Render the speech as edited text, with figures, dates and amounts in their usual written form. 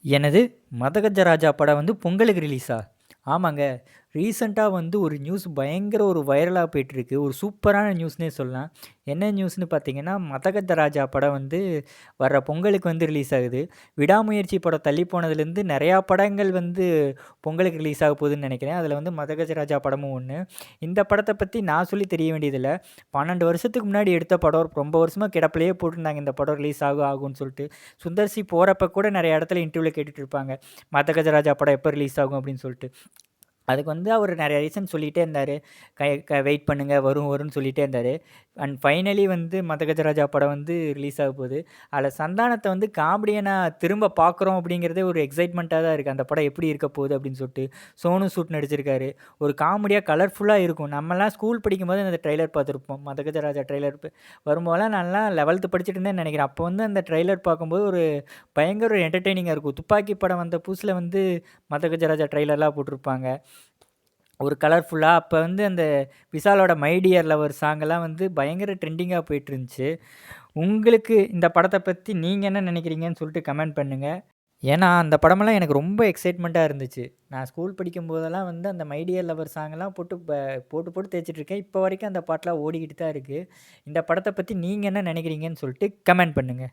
எனது மதகஜராஜா படம் வந்து பொங்கலுக்கு ரிலீஸா? ஆமாங்க. ரீசென்ட்டா வந்து ஒரு நியூஸ் பயங்கர ஒரு வைரலா போயிட்டுருக்கு. ஒரு சூப்பரான நியூஸ்னே சொல்லலாம். என்ன நியூஸ்ன்னு பார்த்தீங்கன்னா, மதகஜராஜா படம் வந்து வர்ற பொங்கலுக்கு வந்து ரிலீஸ் ஆகுது. விடாமுயற்சி படம் தள்ளி போனதுலேருந்து நெறையா படங்கள் வந்து பொங்கலுக்கு ரிலீஸ் ஆக போகுதுன்னு நெனைக்கிறேன். அதில வந்து மதகஜராஜா படமும் ஒண்ணு. இந்த படத்த பத்தி நான் சொல்லி தெரிய வேண்டியதில்ல. 12 வருஷத்துக்கு முன்னாடி எடுத்த படம். ரொம்ப வருஷமா கிடப்பிலேயே போட்டிருந்தாங்க இந்த படம் ரிலீஸ் ஆகும் ஆகும்ன்னு சொல்லிட்டு. சுந்தர் சி போறப்ப கூட நெறைய இடத்துல இன்டர்வியூல கேட்டுட்டு இருப்பாங்க. மதகஜராஜா படம் எப்போ ரிலீஸ் ஆகும் அப்படின்னு சொல்லிட்டு. அதுக்கு வந்து அவர் நெறைய ரீசன் சொல்லிட்டே இருந்தாரு. வெயிட் பண்ணுங்க வரும் வரும்ன்னு சொல்லிட்டே இருந்தாரு. அண்ட் ஃபைனலி வந்து மதகஜராஜா படம் வந்து ரிலீஸ் ஆக போகுது. அதில சந்தானத்த வந்து காமெடியனா திரும்ப பார்க்குறோம் அப்படிங்கிறதே ஒரு எக்ஸைட்மெண்ட்டா தான் இருக்குது. அந்த படம் எப்படி இருக்க போகுது அப்படின்னு சொல்லிட்டு. சோனு சூட் நடிச்சிருக்காரு. ஒரு காமெடியா கலர்ஃபுல்லா இருக்கும். நம்மலாம் ஸ்கூல் படிக்கும்போது அந்த ட்ரெய்லர் பார்த்துருப்போம். மதகஜராஜா ட்ரெய்லர் வரும்போதெல்லாம் நான்லாம் 11த் படிச்சுட்டு இருந்தேன்னு நெனைக்கிறேன். அப்போ வந்து அந்த ட்ரெய்லர் பார்க்கும்போது ஒரு பயங்கர ஒரு என்டர்டெய்னிங்கா இருக்கும். துப்பாக்கி படம் வந்த புதுசுல வந்து மதகஜராஜா ட்ரெய்லர்லாம் போட்டிருப்பாங்க. ஒரு கலர்ஃபுல்லா அப்போ வந்து அந்த விஷாலோட மை டியர் லவர் சாங்கெல்லாம் வந்து பயங்கர ட்ரெண்டிங்கா போயிட்டுருந்துச்சு. உங்களுக்கு இந்த படத்த பத்தி நீங்க என்ன நினைக்கிறீங்கன்னு சொல்லிட்டு கமெண்ட் பண்ணுங்க. ஏன்னா, அந்த படமெல்லாம் எனக்கு ரொம்ப எக்ஸைட்மெண்ட்டா இருந்துச்சு. நான் ஸ்கூல் படிக்கும்போதெல்லாம் வந்து அந்த மை டியர் லவர் சாங்கெல்லாம் போட்டு போட்டு தேய்ச்சிட்டுருக்கேன். இப்போ வரைக்கும் அந்த பாட்டெலாம் ஓடிக்கிட்டு தான் இருக்கு. இந்த படத்த பத்தி நீங்க என்ன நினைக்கிறீங்கன்னு சொல்லிட்டு கமெண்ட் பண்ணுங்க.